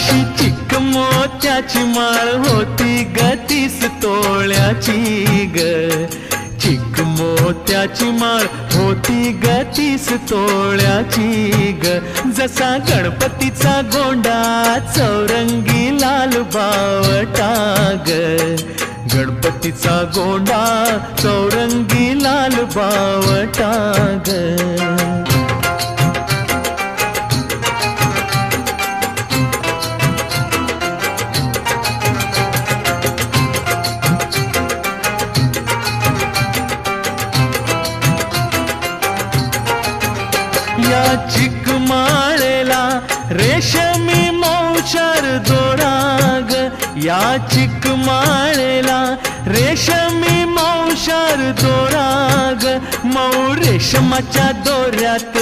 अशी चिक मोत्याची माळ होती ग 30 तोळ्याची ग. चिक मोत्याची माळ होती ग 30 तोळ्याची ग. जसा गणपतीचा गोंडा चौरंगी लाल बावटा ग. गणपतीचा गोंडा चौरंगी लाल बावटा ग. या चिकमाळेला रेशमी मौचार दोराग. या चिकमाळेला रेशमी मौचार दोराग. मऊ रेशमाच्या दोऱ्यात